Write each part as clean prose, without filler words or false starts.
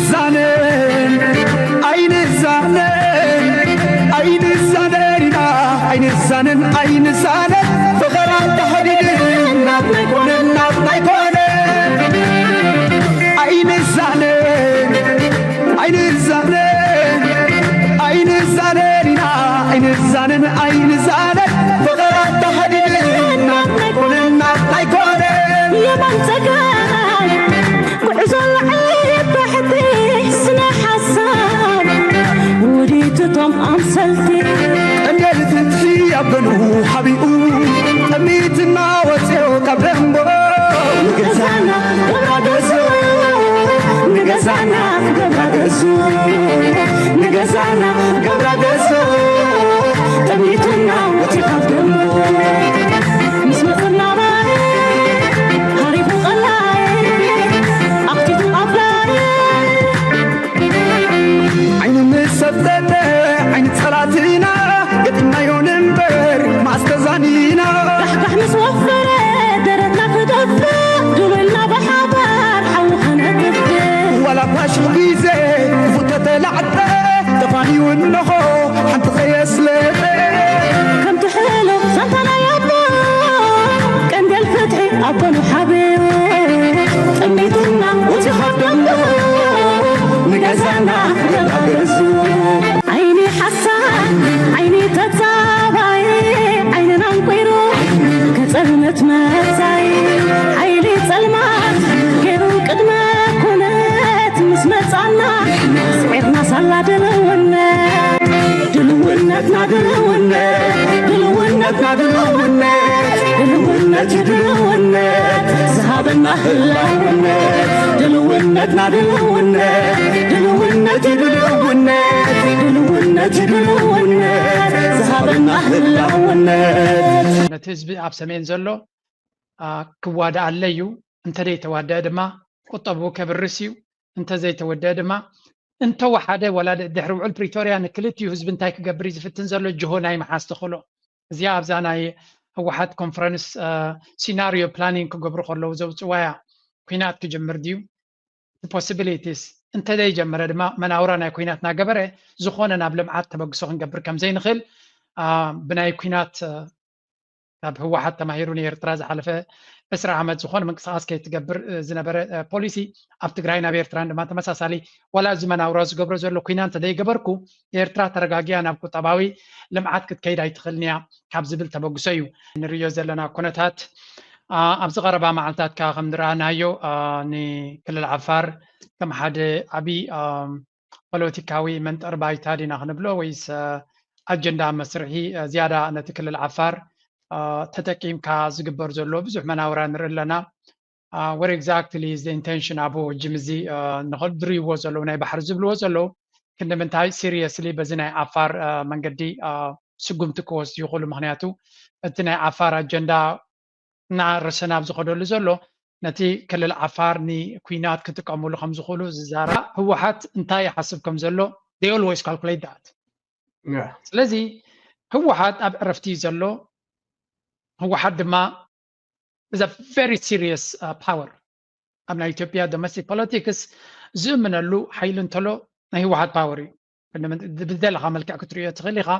الزانن عين الزانن عين الزانن عين الزانن عين الزانن فقرات تحديد النار ما يكون النار ما يكون عين الزانن عين الزانن عين الزانن عين الزانن عين الزانن فقرات تحديد النار ما يكون النار ما يكون يا من تقال وعزل عيب بحدي سنة حسان وريتهم أمثلتي أنجلت في أبنو حبيبو أميتنا وسيو كبرمبو نجزانا قبرقزو نجزانا قبرقزو نجزانا قبرقزو أميتنا وسيو كبرمبو مسمطنا مالي هاريبو غلاي أختيتو أبلاي عين مسددة عين صلاتنا قدنا يونبر ما استزانينا رح مسوفرة درتنا كدفة دولنا بحبار حوخنا كدفة ولا باش غيزة فتت العدة تفاني ونخو حنت خيس ليبي كم تحلو سنتنا يابا كان دي الفتحي أبنو حبيبي أميتنا وتخدمنا نجزانا قبرقزو عيني حسان عيني تتابعي عيني ننقيرو كتلمت مساي عيني تلمات كيرو قدما كنت مسمتعنا سعيدنا صلى دلونات دلونتنا دلونت دلونتنا دلونت دلونت دلونت ذهبنا هلاونت دلونتنا دلونت دلونت دلونت دلونت دلونت ذهبنا هلاونت نتهزب أب سمين زلو كوادا عليو انت دي توادد ما قطبو كبرسيو انت زي توادد ما انت وحده ولا دحرو البريتوريا نكلتيو حزب انتاي كغبري زفتن زلو جهوناي محاستخلو زي ابزاناي واحد كونفرنس سيناريو بلانينج كغبرو خلو زوصوايا كينات كجمر ديو possibilities انت داي جمر دما مناورانا كيناتنا غبره زخونه نابلمعات تبغسو نغبر كم زي نخل بناي كينات طب هو حتى معيرون يرتراز حلفه اسرع عمد زخون من قصاص كي تقبر زنبر بوليسي اب تግራይና በኤርትራን ድማ ተመሳሳሊ ወላ ዝመና አውራዝ ገብረ ዘሎ ኩናን ተደይ ገበርኩ ኤርትራ ተረጋጊያ ናብ ቁጠባዊ ልምዓት ክትከይድ ኣይትኽልንያ ካብ ዝብል ተበግሶ እዩ ንሪዮ ዘለና ኩነታት ኣብ ዝቐረባ መዓልታት ከም ንራኣናዮ ንክልል ዓፋር ከም ሓደ ዓብይ ፖለቲካዊ መንጠር ባይታ ዲና ክንብሎ ወይስ ኣጀንዳ መስርሒ ዝያዳ ነቲ ክልል ዓፋር ተጠቂምካ ዝግበር ዘሎ ብዙሕ መናውራ ንርኢ ኣለና what exactly is the intention abo ጅምዚ ንኽድርይዎ ዘለዉ ናይ ባሕሪ ዝብልዎ ዘለዉ ክንምንታይ seriously በዚ ናይ ዓፋር መንገዲ ስጉምቲ ክወስዱ ይኽእሉ ምክንያቱ እቲ ናይ ዓፋር ኣጀንዳ እናረሰና ኣብ ዝኸደሉ ዘሎ ነቲ ክልል ዓፋር ንኩናት ክጥቀምሉ ከም ዝኽእሉ ዝዛራ ህወሓት እንታይ ይሓስብ ከም ዘሎ they always calculate that ስለዚ ህወሓት ኣብ ዕረፍቲ ዘሎ ህወሓት ድማ is a very serious power ኣብ ናይ ኢትዮጵያ domestic politics ዝእምነሉ ሓይሊ እንተሎ ናይ ህወሓት ፓወር እዩ ብዝደለኻ መልክዕ ክትሪኦ ትኽእል ኢኻ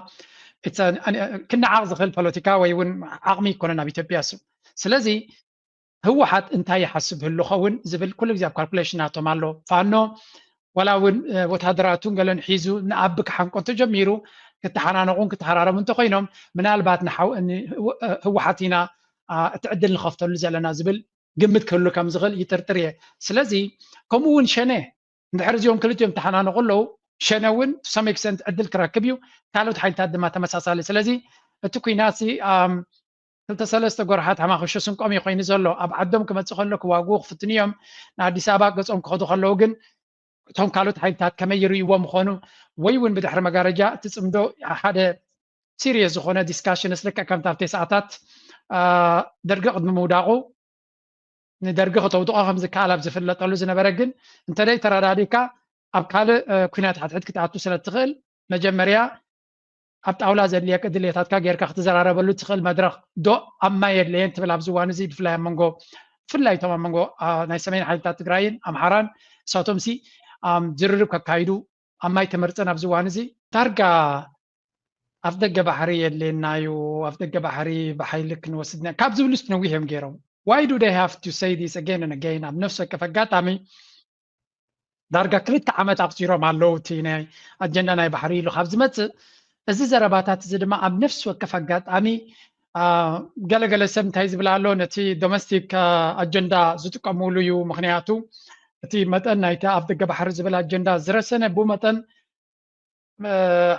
ክንዓቕ ዝኽእል ፖለቲካ ወይ እውን ዓቕሚ ይኮነን ኣብ ኢትዮጵያ እሱ ስለዚ ህወሓት እንታይ ይሓስብ ህሉ ኸውን ዝብል ኩሉ ግዜ ኣብ ካልኩሌሽናቶም ኣሎ ፋኖ ወላ እውን ወታደራቱን ገለን ሒዙ ንኣብ ክሓንቆ ተጀሚሩ ክትሓናነቑን ክትሓራረሙ እንተኮይኖም ምናልባት ህወሓት ኢና እትዕድል ንኸፍተሉ ዘለና ዝብል ግምት ክህሉ ከም ዝኽእል ይጥርጥር እየ ስለዚ ከምኡ እውን ሸነ እንድሕር እዚኦም ክልቲኦም ተሓናነቑ ኣለዉ ሸነ እውን ሰም ኤክስተንት ዕድል ክረክብ እዩ ካልኦት ሓይልታት ድማ ተመሳሳሊ ስለዚ እቲ ኩናት ክልተ ሰለስተ ጎርሓት ሓማኽሾ ስንቆም እዩ ኮይኑ ዘሎ ኣብ ዓዶም ክመፅእ ከሎ ክዋግኡ ክፍትን እዮም ንኣዲስ ኣበባ ገፆም ክኸዱ ከለዉ ግን እቶም ካልኦት ሓይልታት ከመይ ይርእይዎም ምኾኑ ወይ እውን ብድሕሪ መጋረጃ እቲ ፅምዶ ሓደ ሲሪየስ ዝኾነ ዲስካሽንስ ልክዕ ከምቲ ኣብቲ ሰዓታት ደርጊ ቅድሚ ምውዳቑ ንደርጊ ክተውድቆ ከም ዝከኣል ኣብ ዝፍለጠሉ ዝነበረ ግን እንተደይ ተረዳዲካ ኣብ ካልእ ኩናት ሓትሕት ክትኣቱ ስለ ትኽእል መጀመርያ ኣብ ጣውላ ዘድልየካ ድሌታትካ ጌርካ ክትዘራረበሉ ትኽእል መድረኽ ዶ ኣብ ማይ የድልየን ትብል ኣብዚ እዋን እዚ ብፍላይ ኣብ መንጎ ብፍላይ እቶም ኣብ መንጎ ናይ ሰሜን ሓይልታት ትግራይን ኣምሓራን እሳቶም ሲ ዝርርብ ከካይዱ አማይ ተመርፀን ኣብዚ ዋን እዚ ዳርጋ ኣፍ ደገ ባሕሪ የድልየናዩ ኣፍ ደገ ባሕሪ ብሓይሊ ክንወስድና ካብ ዝብሉስ ነዊሕ እዮም ገይሮም why do they have to say this again and again ኣብ ነፍሲ ወከፍ ኣጋጣሚ ዳርጋ 2 ዓመት ኣቕፂሮም ኣለው እቲ ናይ ኣጀንዳ ናይ ባሕሪ ኢሉ ካብ ዝመፅእ እዚ ዘረባታት እዚ ድማ ኣብ ነፍሲ ወከፍ ኣጋጣሚ ገለገለ ሰብ እንታይ ዝብል ኣሎ ነቲ ዶሜስቲክ ኣጀንዳ ዝጥቀምሉ እዩ ምክንያቱ እቲ መጠን ናይቲ ኣብ ደገ ባሕሪ ዝብል ኣጀንዳ ዝረሰነ ብመጠን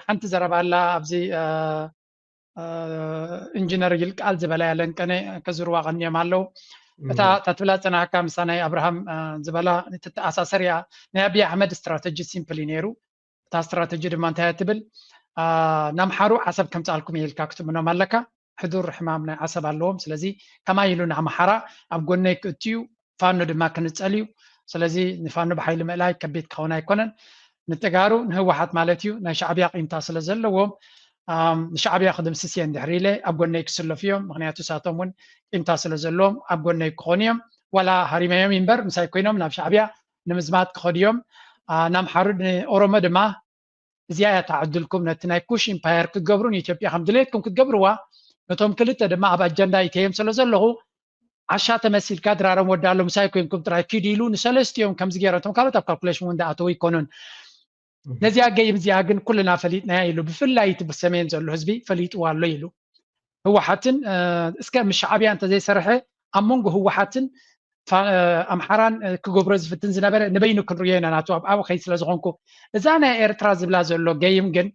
ሓንቲ ዘረባ ኣላ ኣብዚ ኢንጂነር ይልቃል ዝበላ ያለንቀነ ከዝርዋ ቀኒዮም ኣለው እታ ተትብላ ፀናሕካ ምሳ ናይ ኣብርሃም ዝበላ ተኣሳሰርያ ናይ ኣብይ ኣሕመድ ስትራቴጂ ሲምፕሊ ነይሩ እታ ስትራቴጂ ድማ እንታይ ትብል ናምሓሩ ዓሰብ ከምፃልኩም ይልካ ክትምኖም ኣለካ ሕዱር ሕማም ናይ ዓሰብ ኣለዎም ስለዚ ከማይ ኢሉ ንኣምሓራ ኣብ ጎነይ ክእትዩ ፋኖ ድማ ክንፀልዩ ስለዚ ንፋኖ ብሓይሊ ምእላይ ከቢድ ክኸውን ኣይኮነን ንተጋሩ ንህወሓት ማለት እዩ ናይ ሻዕብያ ቂምታ ስለ ዘለዎም ንሻዕብያ ክድምስስ እየ እንድሕር ኢለ ኣብ ጎነይ ክስለፉ እዮም ምክንያቱ ሳቶም እውን ቂምታ ስለ ዘለዎም ኣብ ጎነይ ክኾኑ እዮም ዋላ ሃሪመዮም እምበር ምሳይ ኮይኖም ናብ ሻዕብያ ንምዝማት ክኸዱ እዮም ናምሓሩ ንኦሮሞ ድማ እዚኣ እያ ተዓድልኩም ነቲ ናይ ኩሽ ኢምፓየር ክትገብሩ ንኢትዮጵያ ከም ድሌትኩም ክትገብርዋ ነቶም ክልተ ድማ ኣብ ኣጀንዳ ይተዮም ስለ ዘለኹ ዓሻ ተመሲልካ ድራሮም ወዳሎ ምሳይ ኮይንኩም ጥራይ ኪድ ኢሉ ንሰለስቲኦም ከምዚ ገይረቶም ካልኦት ኣብ ካልኩሌሽን እውን ዳኣተው ይኮኑን ነዚኣ ገይም እዚኣ ግን ኩልና ፈሊጥናያ ኢሉ ብፍላይ እቲ ብሰሜን ዘሎ ህዝቢ ፈሊጥዋ ኣሎ ኢሉ ህወሓትን እስከ ምሻዕብያ እንተዘይሰርሐ ኣብ መንጎ ህወሓትን ኣምሓራን ክገብሮ ዝፍትን ዝነበረ ንበይኑ ክንሪኦ ኢና ናቱ ኣብ ከይድ ስለ ዝኾንኩ እዛ ናይ ኤርትራ ዝብላ ዘሎ ገይም ግን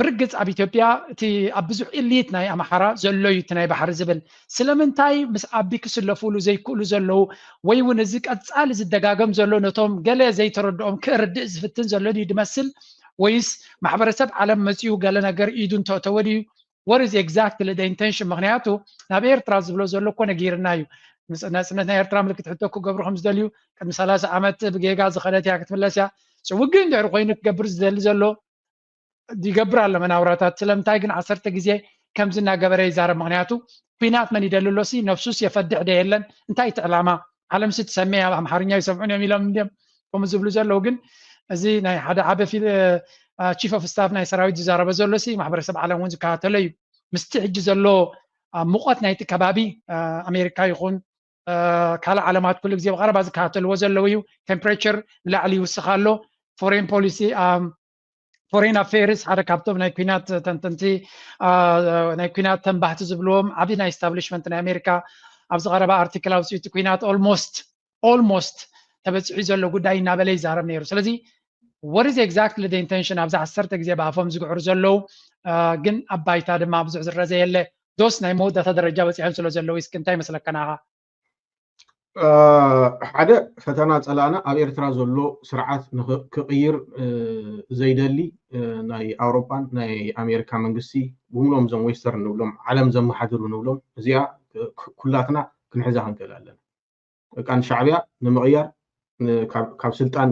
ብርግፅ ኣብ ኢትዮጵያ እቲ ኣብ ብዙሕ ኢሊት ናይ ኣምሓራ ዘሎ እዩ እቲ ናይ ባሕሪ ዝብል ስለምንታይ ምስ ዓቢ ክስለፉሉ ዘይክእሉ ዘለው ወይ እውን እዚ ቀፃሊ ዝደጋገም ዘሎ ነቶም ገለ ዘይተረድኦም ክርድእ ዝፍትን ዘሎ ድዩ ድመስል ወይስ ማሕበረሰብ ዓለም መፅኡ ገለ ነገር ኢዱ እንተእተወ ድዩ what is exactly the intention ምክንያቱ ናብ ኤርትራ ዝብሎ ዘሎ እኮ ነጊርና እዩ ናጽነት ናይ ኤርትራ ምልክት ሕቶ ክገብሩ ከም ዝደልዩ ቅድሚ 30 ዓመት ብጌጋ ዝኸደት እያ ክትምለስ እያ ውግእ እንድሕር ኮይኑ ክገብር ዝደሊ ዘሎ ይገብር ኣሎ መናውራታት ስለምንታይ ግን 10 ግዜ ከምዚ እናገበረ ይዛረብ ምክንያቱ ኩናት መን ይደልሎ ሲ ነፍሱስ የፈድሕ ደ የለን እንታይ እቲ ዕላማ ዓለም ስትሰምዕ ኣብ ኣምሓርኛ ይሰምዑን እዮም ኢሎም እንዲም ከምኡ ዝብሉ ዘለው ግን እዚ ናይ ሓደ ዓበ ቺፍ ኦፍ ስታፍ ናይ ሰራዊት ዝዛረበ ዘሎ ሲ ማሕበረሰብ ዓለም እውን ዝከታተሎ እዩ ምስቲ ሕጂ ዘሎ ሙቐት ናይቲ ከባቢ ኣሜሪካ ይኹን ካልእ ዓለማት ኩሉ ግዜ ብቐረባ ዝከታተልዎ ዘለው እዩ ቴምፕሬቸር ንላዕሊ ይውስኽ ኣሎ ፎሬን ፖሊሲ ፎሬን ኣፌርስ ሓደ ካብቶም ናይ ኩናት ተንተንቲ ናይ ኩናት ተንባህቲ ዝብልዎም ዓብዪ ናይ ስታብሊሽመንት ናይ ኣሜሪካ ኣብ ዝቐረባ ኣርቲክል ኣውፅኢቲ ኩናት ኦልሞስት ተበፂሑ ዘሎ ጉዳይ እናበለ ይዛረብ ነይሩ ስለዚ what is exactly the intention ኣብዛ 10 ግዜ ብኣፎም ዝግዕሩ ዘለው ግን ኣብ ባይታ ድማ ብዙሕ ዝረዘ የለ ዶስ ናይ መወዳእታ ደረጃ በፂሖም ስለ ዘለው እስኪ እንታይ ይመስለከና ሓደ ፈተና ፀላእና ኣብ ኤርትራ ዘሎ ስርዓት ክቅይር ዘይደሊ ናይ ኣውሮፓን ናይ ኣሜሪካ መንግስቲ ብምሎም ዞም ዌስተርን ንብሎም ዓለም ዘመሓድሩ ንብሎም እዚኣ ኩላትና ክንሕዛ ክንክእል ኣለና ቃን ሻዕብያ ንምቕያር ካብ ስልጣን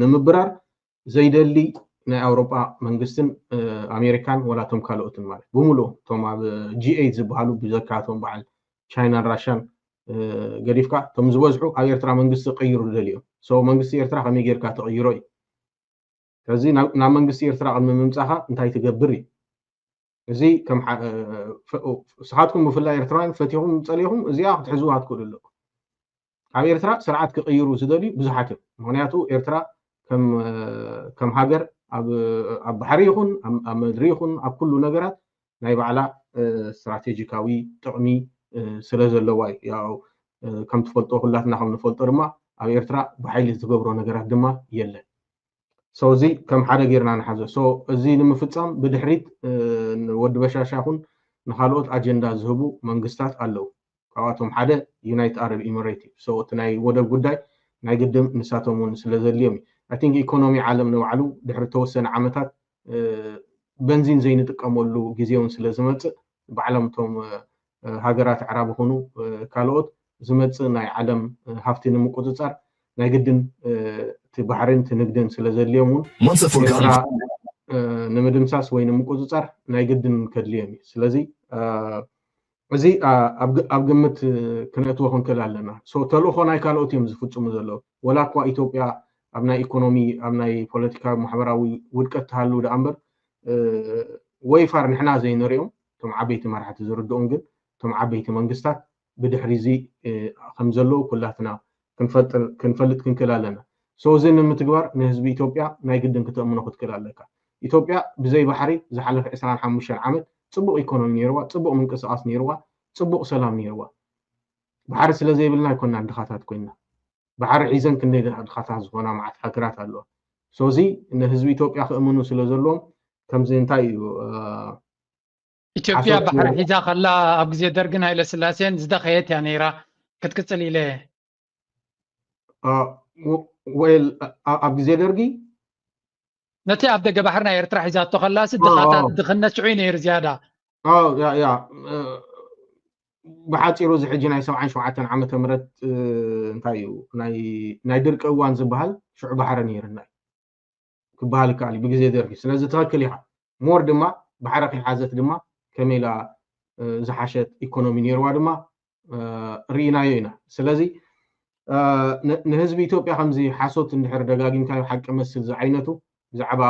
ንምብራር ዘይደሊ ናይ ኣውሮፓ መንግስትን ኣሜሪካን ወላቶም ካልኦትን ማለት ብምሉእ እቶም ኣብ G8 ዝበሃሉ ብዘካቶም በዓል ቻይናን ራሽያን ገዲፍካ እቶም ዝበዝሑ ኣብ ኤርትራ መንግስቲ ቀይሩ ደልዮም ሶ መንግስቲ ኤርትራ ከመይ ጌርካ ተቐይሮ እዩ ከዚ ናብ መንግስቲ ኤርትራ ቅድሚ ምምፃኻ እንታይ ትገብር እዩ እዚ ከም ስኻትኩም ብፍላይ ኤርትራውያን ፈቲኹም ፀሊኹም እዚኣ ክትሕዝዋ ትክእሉ ኣለኩም ኣብ ኤርትራ ስርዓት ክቅይሩ ዝደልዩ ብዙሓት እዮም ምክንያቱ ኤርትራ ከም ሃገር ኣብ ባሕሪ ይኹን ኣብ ምድሪ ይኹን ኣብ ኩሉ ነገራት ናይ ባዕላ ስትራቴጂካዊ ጥቕሚ ስለ ዘለዋ ያው ከም ትፈልጦ ኩላትና ከም ንፈልጦ ድማ ኣብ ኤርትራ ብሓይሊ ዝገብሮ ነገራት ድማ የለን ሶ እዚ ከም ሓደ ጌርና ንሓዘ ሶ እዚ ንምፍፃም ብድሕሪት ወዲ በሻሻ ይኹን ንካልኦት ኣጀንዳ ዝህቡ መንግስታት ኣለው ካብኣቶም ሓደ ዩናይትድ አረብ ኤሚሬት ሶ እቲ ናይ ወደብ ጉዳይ ናይ ግድም ንሳቶም እውን ስለ ዘድልዮም I think ኢኮኖሚ ዓለም ንባዕሉ ድሕሪ ተወሰነ ዓመታት በንዚን ዘይንጥቀመሉ ግዜውን ስለ ዝመፅእ ባዕለምቶም ሃገራት ዕራብ ይኹኑ ካልኦት ዝመፅእ ናይ ዓለም ሃፍቲ ንምቁፅፃር ናይ ግድን እቲ ባሕርን እቲ ንግድን ስለ ዘድልዮም እውን ንምድምሳስ ወይ ንምቁፅፃር ናይ ግድን ከድልዮም እዩ ስለዚ እዚ ኣብ ግምት ክነእትዎ ክንክእል ኣለና ተልእኾ ናይ ካልኦት እዮም ዝፍፅሙ ዘለዉ ወላ እኳ ኢትዮጵያ ኣብ ናይ ኢኮኖሚ ኣብ ናይ ፖለቲካዊ ማሕበራዊ ውድቀት ተሃልው ዳ እምበር ወይ ፋር ንሕና ዘይንሪኦም እቶም ዓበይቲ መራሕቲ ዝርድኦም ግን እቶም ዓበይቲ መንግስታት ብድሕሪ እዚ ከም ዘለዉ ኩላትና ክንፈልጥ ክንክእል ኣለና እዚ ንምትግባር ንህዝቢ ኢትዮጵያ ናይ ግድን ክትእምኖ ክትክእል ኣለካ ኢትዮጵያ ብዘይ ባሕሪ ዝሓለፈ 25 ዓመት ፅቡቅ ኢኮኖሚ ነይርዋ ፅቡቅ ምንቅስቃስ ነይርዋ ፅቡቅ ሰላም ነይርዋ ባሕሪ ስለ ዘይብልና ይኮና ድኻታት ኮይና ባሕሪ ሒዘን ክንደይ ድኻታት ዝኾና መዓት ሃገራት ኣለዋ እዚ ንህዝቢ ኢትዮጵያ ክእምኑ ስለ ዘለዎም ከምዚ እንታይ እዩ ኢትዮጵያ ባሕሪ ሒዛ ከላ ኣብ ግዜ ደርግን ሃይለ ስላሴን ዝደኸየት እያ ነይራ ክትቅፅል ኢለ ወይል ኣብ ግዜ ደርጊ ነቲ ኣብ ደገ ባሕሪ ናይ ኤርትራ ሒዛቶ ከላሲ ድኻታት ድኽነት ሽዑ ነይሩ ዝያዳ ያ ብሓፂሩ እዚ ሕጂ ናይ 77 ዓመተ ምህረት እንታይ እዩ ናይ ድርቂ እዋን ዝበሃል ሽዑ ባሕሪ ነይርና ክበሃል ይከኣል እዩ ብግዜ ደርጊ ስለዚ ትኽክል ኢኻ ሞር ድማ ባሕሪ ከይሓዘት ድማ ከመይ ኢላ ዝሓሸት ኢኮኖሚ ነይርዋ ድማ ርኢናዮ ኢና ስለዚ ንህዝቢ ኢትዮጵያ ከምዚ ሓሶት እንድሕር ደጋጊምካዮ ሓቂ መስል ዝዓይነቱ ብዛዕባ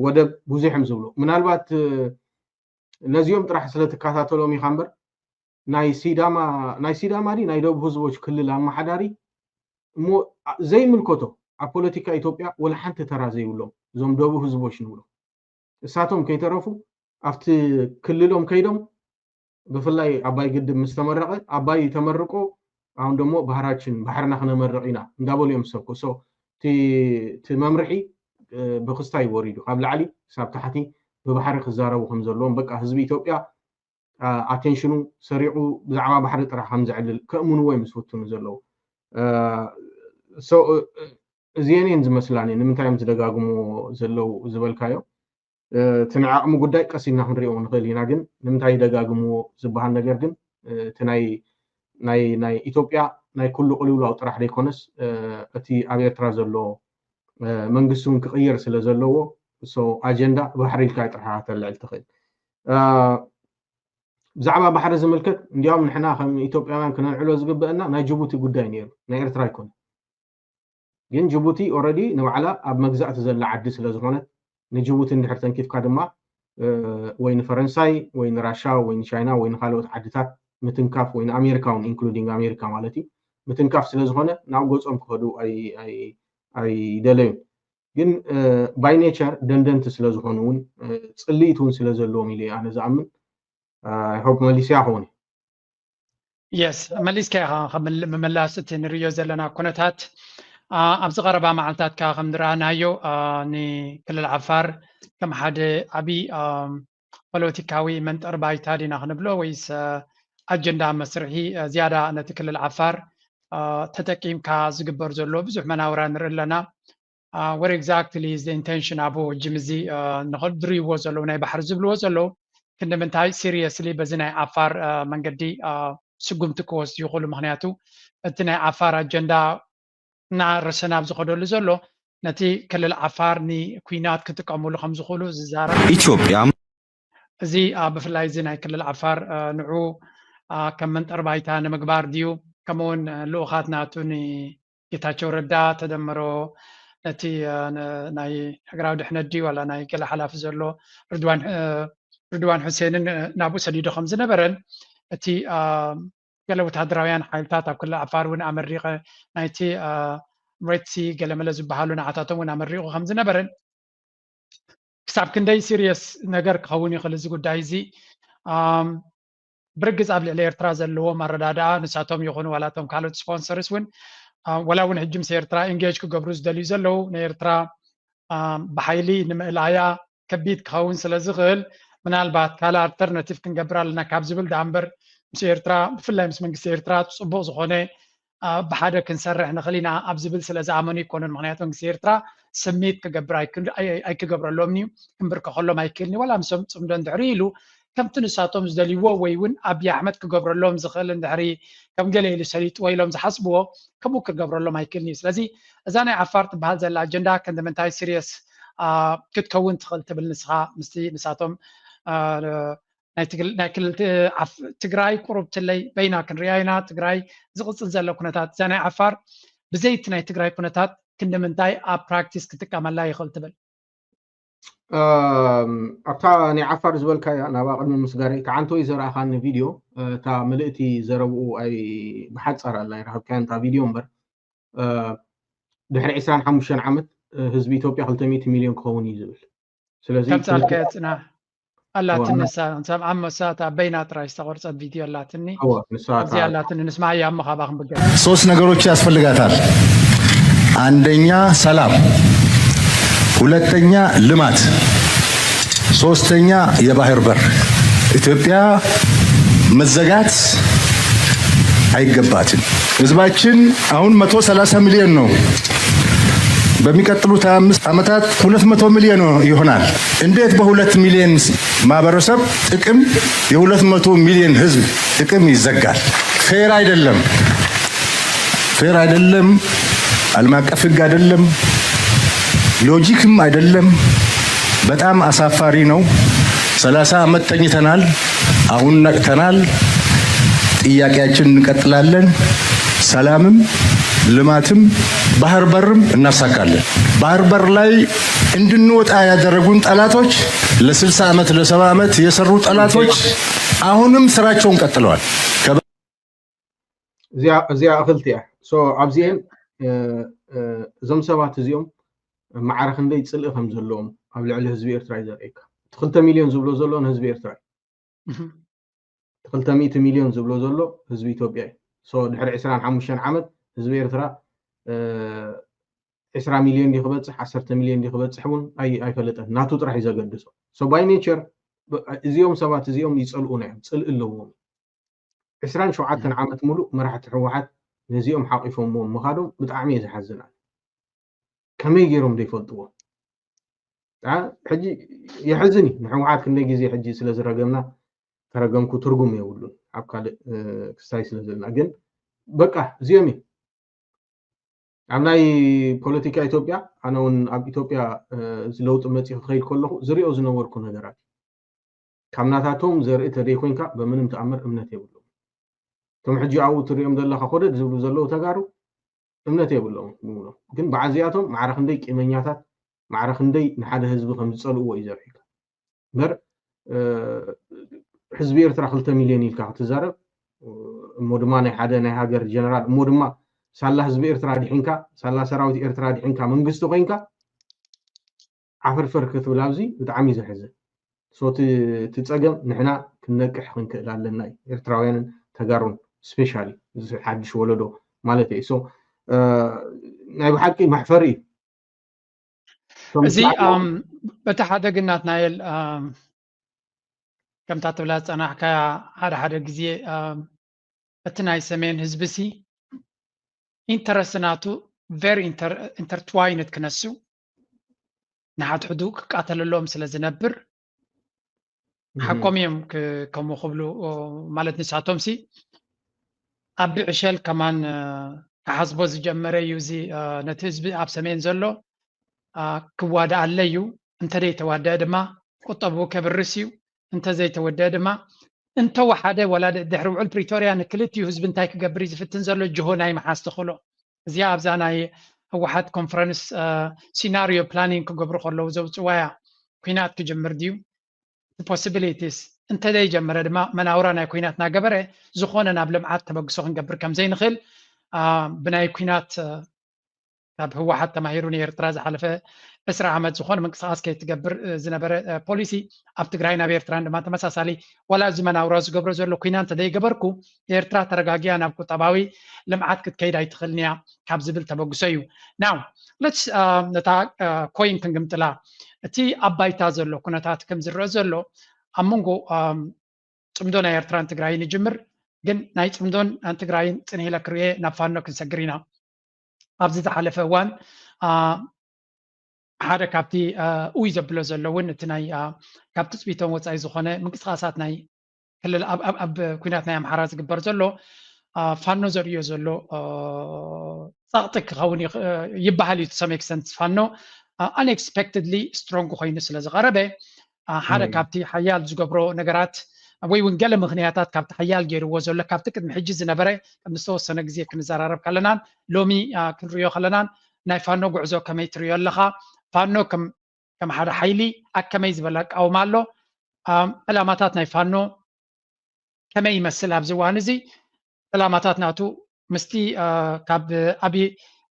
ወደብ ብዙሕም ዝብሉ ምናልባት ነዚኦም ጥራሕ ስለትከታተሎም ኢኻ እምበር ናይ ሲዳማ ዲ ናይ ደቡብ ህዝቦች ክልል ኣመሓዳሪ እሞ ዘይምልከቶ ኣብ ፖለቲካ ኢትዮጵያ ወላ ሓንቲ ተራ ዘይብሎም እዞም ደቡብ ህዝቦች ንብሎ እሳቶም ከይተረፉ ኣብቲ ክልሎም ከይዶም ብፍላይ ኣባይ ግድብ ምስ ተመረቀ ኣባይ ተመርቆ አሁን ደግሞ ባህራችን ባህርና ክነመርቕ ኢና እንዳበሉ እዮም ሰብኩ እቲ መምርሒ ብክስታይ ወሪዱ ካብ ላዕሊ ሳብ ታሕቲ ብባሕሪ ክዛረቡ ከም ዘለዎም በቃ ህዝቢ ኢትዮጵያ ኣቴንሽኑ ሰሪዑ ብዛዕባ ባሕሪ ጥራሕ ከም ዝዕልል ከእምንዎ እዮም ዝፍትኑ ዘለዉ እዚአን ዝመስላኒ ንምንታይ እዮም ዝደጋግሙ ዘለዉ ዝበልካዮ እቲ ናይ ዓቕሚ ጉዳይ ቀሲና ክንሪኦ ንኽእል ኢና ግን ንምንታይ ደጋግምዎ ዝበሃል ነገር ግን እቲ ናይ ኢትዮጵያ ናይ ኩሉ ቅልውላው ጥራሕ ዘይኮነስ እቲ ኣብ ኤርትራ ዘሎ መንግስቲ እውን ክቕየር ስለ ዘለዎ ኣጀንዳ ባሕሪ ኢልካ ጥራሕ ተልዕል ትኽእል ብዛዕባ ባሕሪ ዝምልከት እንዲያውም ንሕና ከም ኢትዮጵያውያን ክነልዕሎ ዝግብአና ናይ ጅቡቲ ጉዳይ ነይሩ ናይ ኤርትራ ይኮነ ግን ጅቡቲ ኦልሬዲ ንባዕላ ኣብ መግዛእቲ ዘላ ዓዲ ስለ ዝኾነት ንጅቡቲ እንድሕር ተንኪፍካ ድማ ወይ ንፈረንሳይ ወይ ንራሻ ወይ ንቻይና ወይ ንካልኦት ዓድታት ምትንካፍ ወይ ንኣሜሪካ እውን ኢንክሉዲንግ ኣሜሪካ ማለት እዩ ምትንካፍ ስለ ዝኾነ ናብ ገጾም ክኸዱ ኣይደለዩን ግን ባይ ኔቸር ደንደንቲ ስለ ዝኾኑ እውን ፅልኢት እውን ስለ ዘለዎም ኢለ ኣነ ዝኣምን ሆፕ መሊስያ ክኸውን የስ መሊስካ ኢኻ ከም ምምላስ እቲ ንሪኦ ዘለና ኩነታት ኣብዚ ቀረባ መዓልትታት ከዓ ከም ንረኣናዮ ንክልል ዓፋር ከም ሓደ ዓብዪ ፖለቲካዊ መንጠር ባይታ ዲና ክንብሎ ወይስ ኣጀንዳ መስርሒ ዝያዳ ነቲ ክልል ዓፋር ተጠቂምካ ዝግበር ዘሎ ብዙሕ መናውራ ንርኢ ኣለና ወር ኤግዛክትሊ is the intention ኣቦ ሕጂም እዚ ንኽድርይዎ ዘለዉ ናይ ባሕሪ ዝብልዎ ዘለዉ ክንምንታይ ሲሪየስሊ በዚ ናይ ዓፋር መንገዲ ስጉምቲ ክወስዱ ይኽእሉ ምክንያቱ እቲ ናይ ዓፋር ኣጀንዳ እናረሰና ኣብ ዝኸደሉ ዘሎ ነቲ ክልል ዓፋር ንኩናት ክጥቀምሉ ከም ዝኽእሉ ዝዛረብ ኢትዮጵያ እዚ ብፍላይ እዚ ናይ ክልል ዓፋር ንዑ ከም መንጠር ባይታ ንምግባር ድዩ ከምኡውን ልኡኻት ናቱ ንጌታቸው ረዳ ተደምሮ ነቲ ናይ ሃገራዊ ድሕነት ድዩ ዋላ ናይ ገለ ሓላፊ ዘሎ ርድዋን ሁሴንን ናብኡ ሰዲዱ ከም ዝነበረን እቲ ገለ ወታደራውያን ሓይልታት ኣብ ክልል ዓፋር እውን ኣመሪቐ ናይቲ ሬድሲ ገለመለ ዝበሃሉ ንዓታቶም እውን ኣመሪቑ ከም ዝነበረን ክሳብ ክንደይ ሲሪየስ ነገር ክኸውን ይኽእል እዚ ጉዳይ እዚ ብርግፅ ኣብ ልዕሊ ኤርትራ ዘለዎም ኣረዳድኣ ንሳቶም ይኹኑ ዋላቶም ካልኦት ስፖንሰርስ እውን ወላ እውን ሕጂ ምስ ኤርትራ ኤንጌጅ ክገብሩ ዝደልዩ ዘለዉ ንኤርትራ ብሓይሊ ንምእላያ ከቢድ ክኸውን ስለ ዝኽእል ምናልባት ካልእ ኣልተርናቲቭ ክንገብር ኣለና ካብ ዝብል ዳ እምበር ምስ ኤርትራ ብፍላይ ምስ መንግስቲ ኤርትራ ፅቡቅ ዝኾነ ብሓደ ክንሰርሕ ንኽእል ኢና ኣብ ዝብል ስለ ዝኣመኑ ይኮኑን ምክንያቱ መንግስቲ ኤርትራ ስሚት ክገብር ኣይክገብረሎም እዩ ክንብርከኸሎም ኣይክእልኒ ዋላ ምሶም ፅምዶ እንድሕሪ ኢሉ ከምቲ ንሳቶም ዝደልይዎ ወይ እውን ኣብዪ ኣሕመድ ክገብረሎም ዝኽእል እንድሕሪ ከም ገለ ኢሉ ሰሊጥዎ ኢሎም ዝሓስብዎ ከምኡ ክገብረሎም ኣይክእልኒ እዩ ስለዚ እዛ ናይ ዓፋር ትበሃል ዘላ ኣጀንዳ ክንምንታይ ሲሪየስ ክትከውን ትኽእል ትብል ንስኻ ምስቲ ንሳቶም ናይ ክልል ትግራይ ቁርብትለይ በይና ክንሪኣይና ትግራይ ዝቕፅል ዘሎ ኩነታት እዛ ናይ ዓፋር ብዘይቲ ናይ ትግራይ ኩነታት ክንደምንታይ ኣብ ፕራክቲስ ክጥቀመላ ይኽእል ትብል ኣብታ ናይ ዓፋር ዝበልካያ ናባ ቅድሚ ምስጋሪ ከዓንተወይ ዘረኣኻኒ ቪድዮ እታ መልእቲ ዘረብኡ ኣይ ብሓፃር ኣላ ይረኸብካያ እታ ቪድዮ እምበር ድሕሪ 25 ዓመት ህዝቢ ኢትዮጵያ 200 ሚልዮን ክኸውን እዩ ዝብል ስለዚ ከምፃልከ ፅና ኣላትኒ ንሳ ዓመሳታ በይና ጥራይ ዝተቆርፀት ቪድዮ ኣላትኒ እዚ ኣላትኒ ንስማ ያ መኻባ ክንብገ ሶስት ነገሮች ያስፈልጋታል አንደኛ ሰላም ሁለተኛ ልማት ሶስተኛ የባህር በር ኢትዮጵያ መዘጋት አይገባትም ህዝባችን አሁን 130 ሚሊዮን ነው በሚቀጥሉት 5 ዓመታት 200 ሚሊዮን ይሆናል እንዴት በ2 ሚሊዮን ማህበረሰብ ጥቅም የ200 ሚሊዮን ህዝብ ጥቅም ይዘጋል ፌር አይደለም ዓለም አቀፍ ህግ አይደለም ሎጂክም አይደለም በጣም አሳፋሪ ነው 30 ዓመት ተኝተናል አሁን ነቅተናል ጥያቄያችን እንቀጥላለን ሰላምም ልማትም ባህር በርም እናሳካለን ባህር በር ላይ እንድንወጣ ያደረጉን ጠላቶች ለ60 ዓመት ለ70 ዓመት የሰሩ ጠላቶች አሁንም ስራቸውን ቀጥለዋል እዚያ አኽልቲያ ሶ ኣብዚን እዞም ሰባት እዚኦም معرخ ندي صلق خم زلهم ኣብ ልዕሊ ህዝቢ ኤርትራ ይዘርእካ 2 ሚሊዮን ዝብሎ ዘሎ ህዝቢ ኤርትራ 200 ሚሊዮን ዝብሎ ዘሎ ህዝቢ ኢትዮጵያ ሶ ድሕሪ 25 ዓመት ህዝቢ ኤርትራ 20 ሚሊዮን ይኽበጽሕ 10 ሚሊዮን ይኽበጽሕ እውን ኣይፈለጠን ናቱ ጥራሕ ይዘገድሶ ሶ ባይ ኔቸር እዚኦም ሰባት እዚኦም ይጸልኡና እዮም ጽልእ ኣለዎም 27 ዓመት ሙሉ መራሕቲ ሕወሓት ነዚኦም ሓቂፎም ምኻዶም ብጣዕሚ ዝሓዝናል كمي يروم دي فضوا حجي يحزني نحوات كنا جزي حجي سلز رقمنا ترقمكو ترقم يقولون عبقال كستاي سلزلنا جن بقى زيامي عملاي بوليتيكا إثيوبيا أنا ون أب إثيوبيا زلوت أمتي خير كله زري أو زنور كون هدرات كمناتاتهم زري تريكوين كا بمنم تأمر أمنتي يقولون ثم حجي عاو تريهم دللا خخودة زلو تجارو እምነት የብለውም ብሎ ግን ባዕዚያቶም ማዕረኽ እንደይ ቂመኛታት ማዕረኽ እንደይ ንሓደ ህዝቢ ከም ዝጸልዎ ይዘርሕካ በር ህዝቢ ኤርትራ 2 ሚሊዮን ኢልካ ክትዛረብ ሞድማ ናይ ሓደ ናይ ሃገር ጀነራል ሞድማ ሳላ ህዝቢ ኤርትራ ዲሕንካ ሳላ ሰራዊት ኤርትራ ዲሕንካ መንግስቲ ኮይንካ ዓፍርፈር ክትብል ኣብዚ ብጣዕሚ ዘሕዝን ሶት ትጸገም ንሕና ክንነቅሕ ክንክእል ኣለና ኤርትራውያንን ተጋሩን ስፔሻሊ ሓድሽ ወለዶ ማለት እዩ ሶ ናይ بحقي محفري زي بتحدقنا نايل كم تطلعت انا حكايه هذا غزي اتناي سمين حزبسي انترسناتو very intertwined كنسو نحات حدوق قاتل لهم سلازنبر حكوميم كم خبلو مالت نساتهم سي ابي عشل كمان حسب زجمره يوزي نتهزب اب سمين زلو كوادا عليو انت دي توادد ما قطبو كبرسيو انت زي توادد ما انت وحده ولا دحرو على بريتوريا نكلتي حزب انتاي كغبري زفتن زلو جهوناي محاستخلو زي ابزاناي واحد كونفرنس سيناريو بلانينج كغبرو خلو زوصوايا كينات كجمر ديو possibilities انت دي جمر دما مناورانا كيناتنا غبره زخونه نابلمعات تبغسو نغبر كم زي نخل بناي كينات طب هو حتى معيرون يرتراز حلفه اسرع عمد زخون من قصاص كي تقبر زنبر بوليسي اب تግራይና በኤርትራ እንደማ ተመሳሳሊ ወላ ዝመና አውራዝ ገብረ ዘሎ ኩናን ተደይ ገበርኩ ኤርትራ ተረጋጊያ ናብ ቁጠባዊ ልምዓት ክትከይድ ኣይትኽልንያ ካብ ዝብል ተበግሰዩ ናው let's ነታ ኮይን ክንግምጥላ እቲ ኣባይታ ዘሎ ኩነታት ከም ዝረአ ዘሎ ኣመንጎ ጽምዶ ናይ ኤርትራን ትግራይን ይጅምር ግን ናይ ጽምዶን ኣን ትግራይን ጽንሄለ ክርኤ ናብ ፋኖ ክንሰግሪና ኣብዚ ዝሓለፈ እዋን ሓደ ካብቲ ኡይ ዘብሎ ዘለውን እቲ ናይ ካብቲ ጽቢቶም ወጻኢ ዝኾነ ምንቅስቓሳት ናይ ክልል ኣብ ኩናት ናይ ኣምሓራ ዝግበር ዘሎ ፋኖ ዘርዮ ዘሎ ጸቕጢ ክኸውን ይበሃል እዩ to some extent ፋኖ unexpectedly strong ኮይኑ ስለ ዝቐረበ ሓደ ካብቲ ሓያል ዝገብሮ ነገራት ወይ ወንገለ ምክንያታት ካብ ተحያል ገይርዎ ዘሎ ካብ ትቅድሚ ሕጂ ዝነበረ ከም ዝተወሰነ ግዜ ክንዘራረብ ከለናን ሎሚ ክንሪዮ ከለናን ናይ ፋኖ ጉዕዞ ከመይ ትሪዮ ኣለኻ ፋኖ ከም ሓደ ሓይሊ ኣከመይ ዝበለ ቃውማ ኣሎ ዕላማታት ናይ ፋኖ ከመይ ይመስል ኣብዚ እዋን እዚ ዕላማታት ናቱ ምስቲ ካብ ኣብይ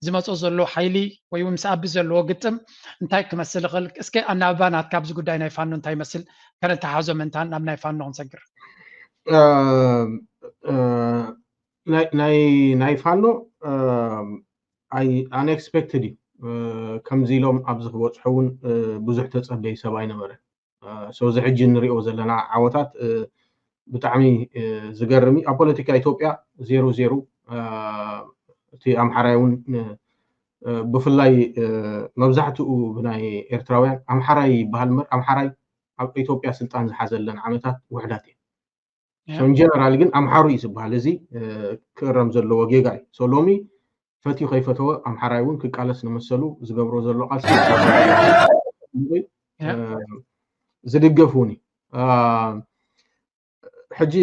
ዝመፆ ዘሎ ሓይሊ ወይ ምስ ኣብ ዘለዎ ግጥም እንታይ ክመስል ይኽእል እስኪ ኣናብባ ናትካ ኣብዚ ጉዳይ ናይ ፋኖ እንታይ ይመስል ከነተሓዞ ምንታን ናብ ናይ ፋኖ ክንሰግር ናይ ፋኖ unexpected ከምዚ ኢሎም ኣብዚ ክበፅሑ እውን ብዙሕ ተፀበይ ሰብ ኣይነበረ ሶ እዚ ሕጂ ንሪኦ ዘለና ዓወታት ብጣዕሚ ዝገርም ኣብ ፖለቲካ ኢትዮጵያ 0-0 እቲ ኣምሓራይ እውን ብፍላይ መብዛሕትኡ ብናይ ኤርትራውያን ኣምሓራይ ይበሃል እምበር ኣምሓራይ ኣብ ኢትዮጵያ ስልጣን ዝሓዘለን ዓመታት ውሕዳት እየን ሶ ጀነራል ግን ኣምሓሩ እዩ ዝበሃል እዚ ክእረም ዘለዎ ጌጋ እዩ ሶ ሎሚ ፈትዩ ከይፈተወ ኣምሓራይ እውን ክቃለስ ንመሰሉ ዝገብሮ ዘሎ ቃልሲ ዝድገፉኒ ሕጂ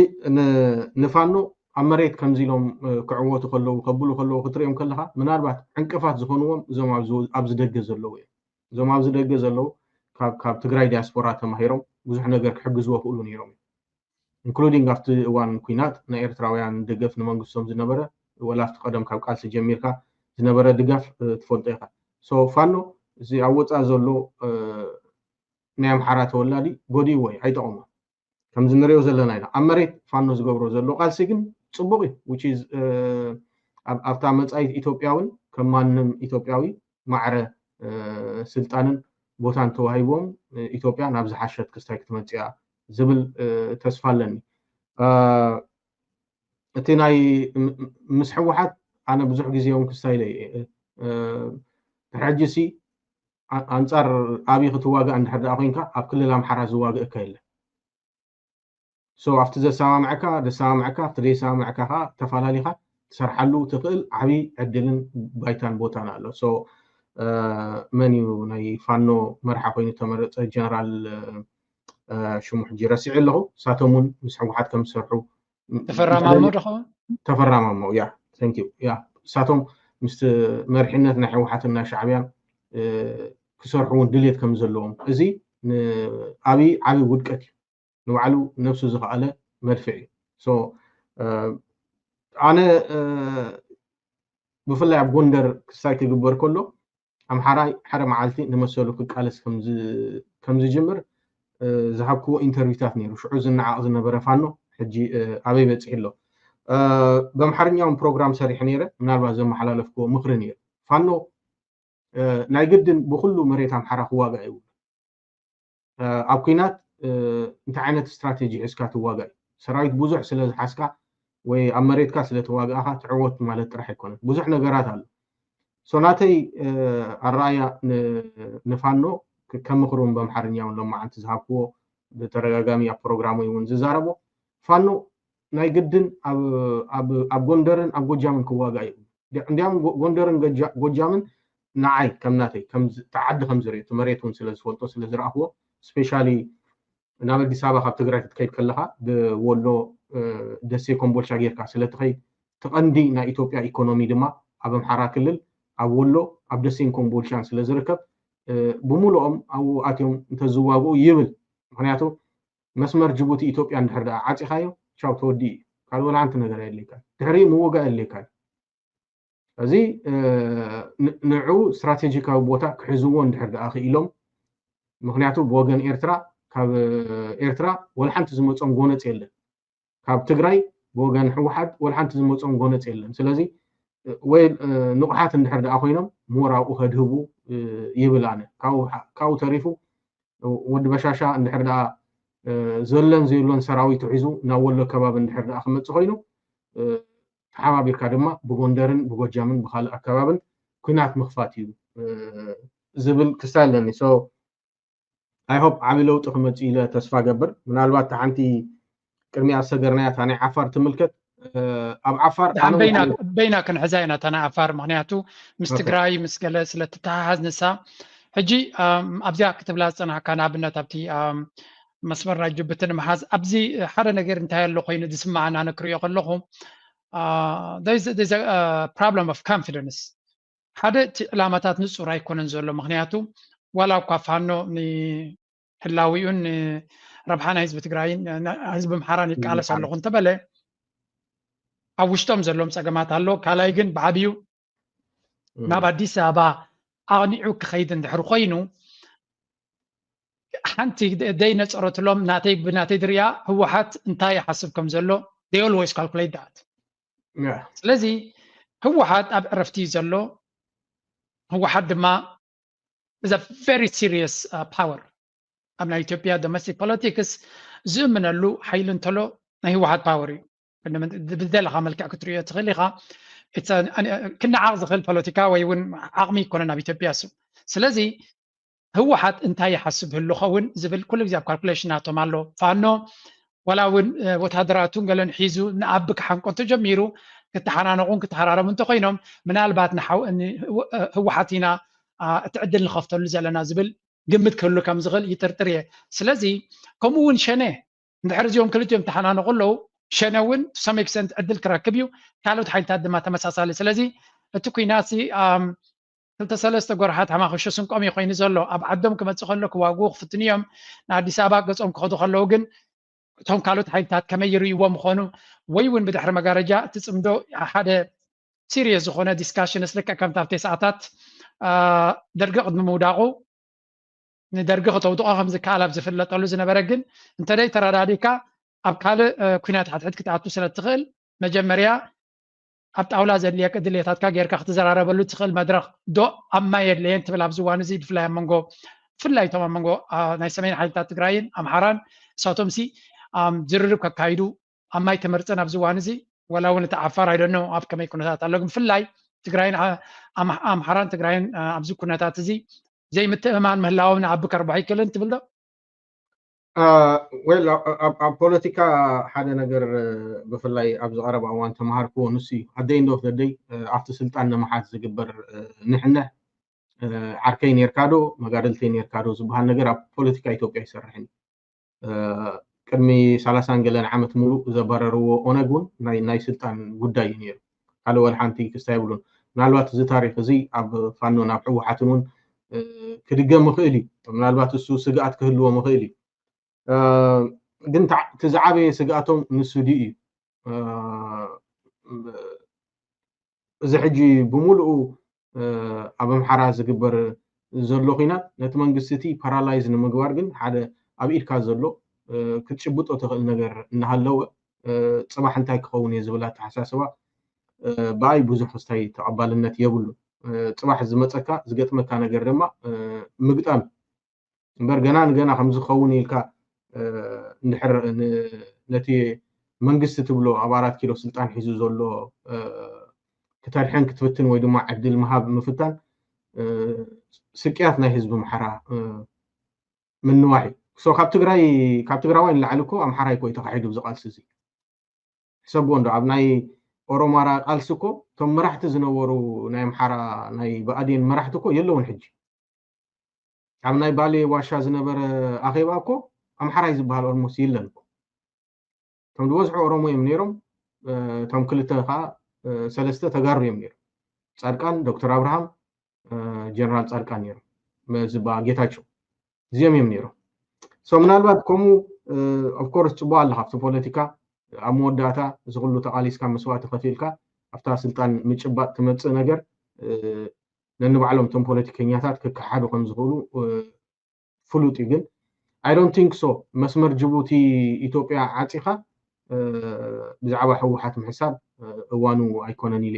ንፋኖ ኣብ መሬት ከምዚ ኢሎም ክዕወቱ ከለዉ ከብሉ ከለዉ ክትሪኦም ከለካ ምናልባት ዕንቅፋት ዝኾንዎም እዞም ኣብዚ ደገ ዘለዉ እዮም እዞም ኣብዚ ደገ ዘለዉ ካብ ትግራይ ዲያስፖራ ተማሂሮም ብዙሕ ነገር ክሕግዝዎ ክእሉ ነይሮም ኢንክሉዲንግ ኣብቲ እዋን ኩናት ናይ ኤርትራውያን ደገፍ ንመንግስቶም ዝነበረ ወላ ኣብቲ ቀደም ካብ ቃልሲ ጀሚርካ ዝነበረ ድጋፍ ትፈልጦ ኢኻ ሶ ፋኖ እዚ ኣብ ወፃእ ዘሎ ናይ ኣምሓራ ተወላዲ ጎዲእዎ እዩ ኣይጠቕሞ ከምዚ ንሪኦ ዘለና ኢና ኣብ መሬት ፋኖ ዝገብሮ ዘሎ ቃልሲ ግን ፅቡቅ እዩ which is ኣብታ መጻኢት ኢትዮጵያውን ከም ማንም ኢትዮጵያዊ ማዕረ ስልጣንን ቦታን ተዋሂቦም ኢትዮጵያ ናብ ዝሓሸት ክስታይ ክትመፅእ እያ ዝብል ተስፋ ኣለኒ እቲ ናይ ምስ ሕወሓት ኣነ ብዙሕ ግዜ እውን ክስታይለ ሕጂሲ ኣንፃር ኣብይ ክትዋጋእ እንድሕር ደኣ ኮንካ ኣብ ክልል ኣምሓራ ዝዋግእካ የለን ሶ ኣብቲ ዘሰማምዐካ ደሰማምዐካ ኣብቲ ዘይሰማምዐካ ከዓ ተፈላለኻ ትሰርሓሉ ትኽእል ዓብይ ዕድልን ባይታን ቦታን ኣሎ ሶ መን እዩ ናይ ፋኖ መርሓ ኮይኑ ተመረፀ ጀነራል ሽሙ ሕጂ ረሲዕ ኣለኹ ንሳቶም እውን ምስ ሕወሓት ከም ዝሰርሑ ተፈራማሞ ድኸውን ተፈራማሞ ያ ቴንክ ዩ ያ ንሳቶም ምስ መርሒነት ናይ ሕወሓትን ናይ ሻዕብያን ክሰርሑ እውን ድሌት ከም ዘለዎም እዚ ኣብይ ዓብይ ውድቀት እዩ ንባዕሉ ነፍሱ ዝኸኣለ መድፍዕ እዩ ሶ ኣነ ብፍላይ ኣብ ጎንደር ክስታይ ክግበር ከሎ ኣምሓራይ ሓደ መዓልቲ ንመሰሉ ክቃለስ ከም ዝጅምር ዝሃብክዎ ኢንተርቪታት ነይሩ ሽዑ ዝነዓቕ ዝነበረ ፋኖ ሕጂ ኣበይ በፂሕ ኣሎ በምሓርኛውን ፕሮግራም ሰሪሕ ነይረ ምናልባት ዘመሓላለፍክዎ ምክሪ ነይሩ ፋኖ ናይ ግድን ብኩሉ መሬት ኣምሓራ ክዋጋእ እዩ ኣብ ኩናት እንታይ ዓይነት ስትራቴጂ ሒዝካ ትዋጋእ እዩ ሰራዊት ብዙሕ ስለ ዝሓዝካ ወይ ኣብ መሬትካ ስለተዋጋእካ ትዕወት ማለት ጥራሕ ኣይኮነን ብዙሕ ነገራት ኣሎ ሶ ናተይ ኣረኣያ ንፋኖ ከምክሩን በምሓርኛውን ሎማዓንቲ ዝሃብክዎ ብተደጋጋሚ ኣብ ፕሮግራሙ እውን ዝዛረቦ ፋኖ ናይ ግድን ኣብ ጎንደርን ኣብ ጎጃምን ክዋጋእ እዩ እንዲያም ጎንደርን ጎጃምን ንዓይ ከም ናተይ ከም ተዓዲ ከም ዝሪኦ እቲ መሬት እውን ስለ ዝፈልጦ ስለ ዝረኣኽዎ ስፔሻሊ ናብ ኣዲስ ኣበባ ካብ ትግራይ ክትከይድ ከለካ ብወሎ ደሴ ኮምቦልቻ ጌርካ ስለትኸይድ ተቐንዲ ናይ ኢትዮጵያ ኢኮኖሚ ድማ ኣብ ኣምሓራ ክልል ኣብ ወሎ ኣብ ደሴን ኮምቦልቻን ስለ ዝርከብ ብምሉኦም ኣብኡ ኣትዮም እንተዝዋግኡ ይብል ምክንያቱ መስመር ጅቡቲ ኢትዮጵያ እንድሕር ደኣ ዓፂኻዮ ቻው ተወዲ እዩ ካልእ ወላዓንቲ ነገር የድልይካ ድሕሪኡ ምውጋእ የድልይካ እዚ ንዕኡ ስትራቴጂካዊ ቦታ ክሕዝዎ እንድሕር ደኣ ክኢሎም ምክንያቱ ብወገን ኤርትራ ካብ ኤርትራ ወላሓንቲ ዝመፆም ጎነፅ የለን ካብ ትግራይ ብወገን ሕወሓት ወላሓንቲ ዝመፆም ጎነፅ የለን ስለዚ ወይ ንቑሓት እንድሕር ደኣ ኮይኖም ሞራብኡ ከድህቡ ይብል ኣነ ካብኡ ተሪፉ ወዲ በሻሻ እንድሕር ደኣ ዘለን ዘይብሎን ሰራዊት ሒዙ ናብ ወሎ ከባቢ እንድሕር ደኣ ክመፅእ ኮይኑ ተሓባቢርካ ድማ ብጎንደርን ብጎጃምን ብካልእ ኣከባብን ኩናት ምኽፋት እዩ ዝብል ክስታይ ኣለኒ ሶ ኣይ ሆፕ ዓብይ ለውጢ ክመፅእ ኢለ ተስፋ ገብር ምናልባት ሓንቲ ቅድሚያ ዝሰገርናያ እታ ናይ ዓፋር ትምልከት ኣብ ዓፋር በይና ክንሕዛ ኢና እታ ናይ ዓፋር ምክንያቱ ምስ ትግራይ ምስ ገለ ስለትተሓሓዝ ንሳ ሕጂ ኣብዚኣ ክትብላ ዝፀናሕካ ንኣብነት ኣብቲ መስመር ናጅብትን መሓዝ ኣብዚ ሓደ ነገር እንታይ ኣሎ ኮይኑ ዝስማዓና ንክሪኦ ከለኹ there's a problem of confidence ሓደ ዕላማታት ንጹር ኣይኮነን ዘሎ ምክንያቱ ዋላ እኳ ፋኖ ንህላዊኡን ረብሓና ህዝቢ ትግራይን ህዝቢ ምሓራን ይቃለስ ኣለኹ እንተበለ ኣብ ውሽጦም ዘሎም ፀገማት ኣሎ ካልኣይ ግን ብዓብዩ ናብ ኣዲስ ኣበባ ኣቕኒዑ ክኸይድ እንድሕር ኮይኑ ሓንቲ ደይ ነፀረትሎም ብናተይ ድርያ ህወሓት እንታይ ይሓስብ ከም ዘሎ they always calculate that ስለዚ ህወሓት ኣብ ዕረፍቲ ዘሎ ህወሓት ድማ is a very serious power ኣብ ናይ ኢትዮጵያ domestic politics ዝእምነሉ ሓይሊ እንተሎ ናይ ህወሓት ፓወር እዩ ብዝደለኻ መልክዕ ክትሪኦ ትኽእል ኢኻ ክነዓቕ ዝኽእል ፖለቲካ ወይ እውን ዓቕሚ ይኮነን ኣብ ኢትዮጵያ እሱ ስለዚ ህወሓት እንታይ ይሓስብ ህሉ ኸውን ዝብል ኩሉ ግዜ ኣብ ካልኩሌሽናቶም ኣሎ ፋኖ ወላ እውን ወታደራቱን ገለን ሒዙ ንኣቢ ክሓንቆ ተጀሚሩ ክትሓናነቑን ክትሓራረሙ እንተኮይኖም ምናልባት ህወሓት ኢና እቲ ዕድል ንኸፍተሉ ዘለና ዝብል ግምት ክህሉ ከም ዝኽእል ይጥርጥር እየ ስለዚ ከምኡ እውን ሸነ እንድሕር እዚኦም ክልቲኦም ተሓናነቑ ኣለዉ ሸነ እውን ሰም ኤክሰንት ዕድል ክረክብ እዩ ካልኦት ሓይልታት ድማ ተመሳሳሊ ስለዚ እቲ ኩናት ክልተ ሰለስተ ጎርሓት ሓማኽሾ ስንቆም እዩ ኮይኑ ዘሎ ኣብ ዓዶም ክመፅእ ከሎ ክዋግኡ ክፍትን እዮም ንኣዲስ ኣበባ ገጾም ክኸዱ ከለዉ ግን እቶም ካልኦት ሓይልታት ከመይ ይርእይዎም ምኾኑ ወይ እውን ብድሕሪ መጋረጃ እቲ ፅምዶ ሓደ ሲሪየስ ዝኾነ ዲስካሽን ስልክዕ ከምቲ ኣብቲ ሰዓታት ደርጊ ቅድሚ ምውዳቑ ንደርጊ ክተውድቆ ከም ዝከኣል ኣብ ዝፍለጠሉ ዝነበረ ግን እንተደይ ተረዳዲካ ኣብ ካልእ ኩናት ሓትሕት ክትኣቱ ስለ ትኽእል መጀመርያ ኣብ ጣውላ ዘድልየක ድሌታትካ ጌርካ ክትዘራረበሉ ትኽእል መድረኽ ዶ ኣብ ማይ የድልየን ትብል ኣብዚ እዋን እዚ ብፍላይ ኣብ መንጎ ብፍላይ እቶም ኣብ መንጎ ናይ ሰሜን ሓይልታት ትግራይን ኣምሓራን እሳቶም ሲ ዝርርብ ከካይዱ ኣብ ማይ ተመርፅን ኣብዚ እዋን እዚ ወላ እውን እቲ ዓፋር ኣይደኖ ኣብ ከመይ ኩነታት ኣሎ ግን ብፍላይ ትግራይን ኣምሓራን ትግራይን ኣብዚ ኩነታት እዚ ዘይምትእማን ምህላዎም ንዓቢ ከርባሕ ይክእልን ትብል ዶ ወል ኣብ ፖለቲካ ሓደ ነገር ብፍላይ ኣብ ዝቐረበ እዋን ተማሃርክዎ ንሱ እዩ ኣደይ እንዶ ደይ ኣብቲ ስልጣን ንምሓዝ ዝግበር ንሕንሕ ዓርከይ ነርካ ዶ መጋደልተይ ነርካ ዶ ዝበሃል ነገር ኣብ ፖለቲካ ኢትዮጵያ ይሰርሕን ቅድሚ 30 ገለን ዓመት ሙሉእ ዘባረርዎ ኦነግ እውን ናይ ስልጣን ጉዳይ እዩ ነይሩ ካልእ ወላ ሓንቲ ክስታ ይብሉን ምናልባት እዚ ታሪክ እዚ ኣብ ፋኖ ናብ ሕወሓትን እውን ክድገም ይኽእል እዩ ምናልባት እሱ ስግኣት ክህልዎ ይኽእል እዩ ግን እቲ ዝዓበየ ስግኣቶም ንሱ ድዩ እዩ እዚ ሕጂ ብምሉኡ ኣብ ኣምሓራ ዝግበር ዘሎ ኩናት ነቲ መንግስቲ እቲ ፓራላይዝ ንምግባር ግን ሓደ ኣብ ኢድካ ዘሎ ክትጭብጦ ትኽእል ነገር እናሃለወ ፅባሕ እንታይ ክኸውን እየ ዝብላ ተሓሳስባ ብኣይ ብዙሕ ክስታይ ተቐባልነት የብሉ ፅባሕ ዝመፀካ ዝገጥመካ ነገር ድማ ምግጣም እምበር ገና ንገና ከም ዝኸውን ኢልካ እንድሕር ነቲ መንግስቲ ትብሎ ኣብ 4 ኪሎ ስልጣን ሒዙ ዘሎ ክተርሕን ክትፍትን ወይ ድማ ዕድል ምሃብ ምፍታን ስቅያት ናይ ህዝቢ ምሓራ ምንዋዕ ሶ ካብ ትግራዋይ ንላዕሊ እኮ ኣምሓራ ይኮይ ተኻሒዱ ብዝቃልሲ እዚ ሕሰብዎ እንዶ ኣብ ናይ ኦሮማራ ቃልሲ እኮ እቶም መራሕቲ ዝነበሩ ናይ ኣምሓራ ናይ ብኣዴን መራሕቲ እኮ የለውን ሕጂ ኣብ ናይ ባሌ ዋሻ ዝነበረ ኣኼባ እኮ ኣምሓራይ ዝበሃል ኦልሞስ የለን እኮ እቶም ዝበዝሑ ኦሮሞ እዮም ነይሮም እቶም ክልተ ከዓ ሰለስተ ተጋሩ እዮም ነይሮም ጻድቃን ዶክተር ኣብርሃም ጀነራል ጻድቃን ነይሮም ዝባ ጌታቸው እዚኦም እዮም ነይሮም ሶ ምናልባት ከምኡ ኦፍኮርስ ፅቡቅ ኣለካ ኣብቲ ፖለቲካ ኣብ መወዳእታ ዝኩሉ ተቃሊስካ መስዋዕቲ ከፊልካ ኣብታ ስልጣን ምጭባጥ ትመፅእ ነገር ነንባዕሎም እቶም ፖለቲከኛታት ክከሓዱ ከም ዝኽእሉ ፍሉጥ እዩ ግን I don't think so መስመር ጅቡቲ ኢትዮጵያ ዓፂኻ ብዛዕባ ሕወሓት ምሕሳብ እዋኑ ኣይኮነን ኢለ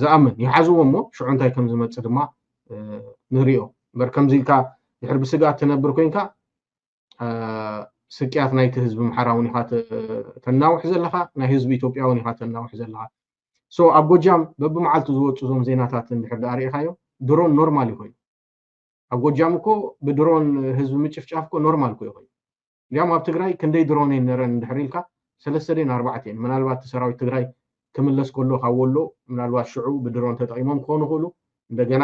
ዝኣምን ይሓዝዎ እሞ ሽዑ እንታይ ከም ዝመፅእ ድማ ንሪኦ እምበር ከምዚ ኢልካ ድሕሪ ብስግኣት ትነብር ኮንካ ስቅያት ናይቲ ህዝቢ ምሓራ እውን ኢኻ ተናውሕ ዘለኻ ናይ ህዝቢ ኢትዮጵያ እውን ኢኻ ተናውሕ ዘለኻ ሶ ኣብ ጎጃም በብመዓልቱ ዝወፁ እዞም ዜናታት እንድሕር ዳ ሪኢኻዮ ድሮን ኖርማል ይኮይኑ ኣብ ጎጃም እኮ ብድሮን ህዝቢ ምጭፍጫፍ እኮ ኖርማል እኮ ይኮይኑ እዚኦም ኣብ ትግራይ ክንደይ ድሮን ነረን እንድሕር ኢልካ 3 4 ምናልባት ሰራዊት ትግራይ ክምለስ ከሎ ካብ ወሎ ምናልባት ሽዑ ብድሮን ተጠቂሞም ክኾኑ ይኽእሉ እንደገና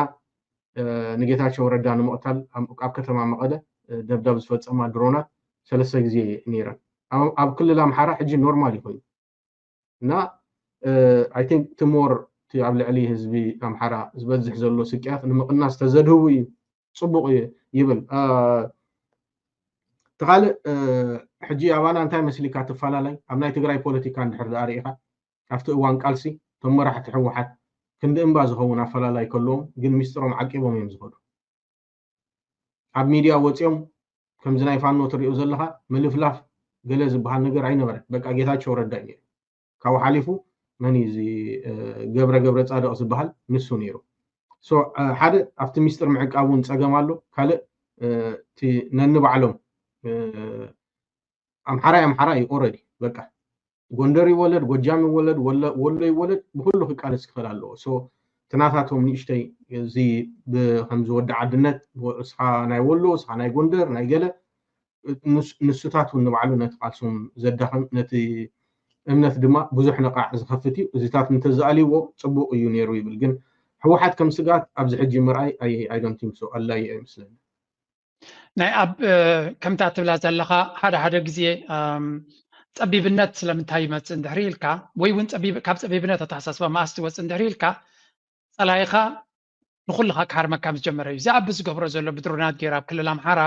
ንጌታቸው ረዳ ንምቕታል ኣብ ከተማ መቐለ دبداب زفصما درونات ثلاثه غزي نيران اب كل امحاره حجي نورمال يكون نا I think tomorrow تي عبل عليه حزبي امحاره زبزح زلو سقيات نمقناس تزدهو صبق يبل تقال حجي ابانا انتي مسليكا تفالالاي ابناي تግራይ ፖለቲካ እንድሕር ዳሪኻ after one ቃልሲ ተመራሕቲ ሕወሓት ክንደ እምባ ዝኸውን ኣፈላላይ ከሎም ግን ሚስጥሮም ዓቂቦም እዮም ዝኸዱ ኣብ ሚድያ ወፂኦም ከምዚ ናይ ፋኖ ትሪኡ ዘለኻ ምልፍላፍ ገለ ዝበሃል ነገር ኣይነበረ በቃ ጌታቸው ረዳ እዩ ካብ ሓሊፉ መን እዚ ገብረ ጻድቕ ዝበሃል ንሱ ነይሩ ሶ ሓደ ኣብቲ ሚስጥር ምዕቃቡን ፀገም ኣሎ ካልእ እቲ ነንባዕሎም ኣምሓራ እዩ ኦልሬዲ በቃ ጎንደር ይወለድ ጎጃም ይወለድ ወሎ ይወለድ ብኩሉ ክቃለስ ክፈል ኣለዎ ሶ ትናታቶም ንእሽተይ እዚ ብከምዚ ወዲ ዓድነት እስኻ ናይ ወሎ እስኻ ናይ ጎንደር ናይ ገለ ንሱታት ንባዕሉ ነቲ ቃልሶም ዘዳኽም ነቲ እምነት ድማ ብዙሕ ንቃዕ ዝኸፍት እዩ እዚታት እንተዝኣልይዎ ፅቡቅ እዩ ነይሩ ይብል ግን ሕወሓት ከም ስጋት ኣብዚ ሕጂ ምርኣይ I don't think so ኣላይ ኣይመስለኒ ናይ ኣብ ከምታ ትብላ ዘለኻ ሓደ ግዜ ፀቢብነት ስለምንታይ ይመፅእ እንድሕር ኢልካ ወይ እውን ካብ ፀቢብነት ኣተሓሳስባ ማእስቲ ወፅእ እንድሕር ኢልካ ፀላይኻ ንኩልኻ ክሃርመካ ዝጀመረ እዩ እዚ ኣብ ዝገብሮ ዘሎ ብድሮናት ጌራ ኣብ ክልል ኣምሓራ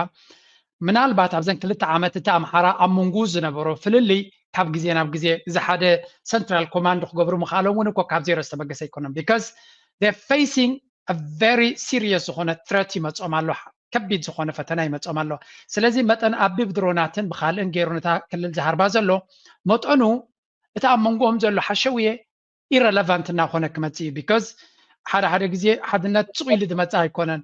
ምናልባት ኣብዘን 2 ዓመት እቲ ኣምሓራ ኣብ መንጉ ዝነበሮ ፍልልይ ካብ ግዜ ናብ ግዜ እዚ ሓደ ሰንትራል ኮማንድ ክገብሩ ምኻሎም እውን እኮ ካብ ዜሮ ዝተበገሰ ኣይኮነን because they're facing a very serious ዝኾነ threat ይመፅኦም ኣሎ ከቢድ ዝኾነ ፈተና ይመፅኦም ኣሎ ስለዚ መጠን ኣብ ብድሮናትን ብኻልእን ጌሩ ነታ ክልል ዝሃርባ ዘሎ መጠኑ እቲ ኣብ መንጎኦም ዘሎ ሓሸውየ ኢረለቫንት እናኾነ ክመፅእ እዩ because ሓደ ግዜ ሓድነት ፅቕ ኢሉ ዝመፅእ ኣይኮነን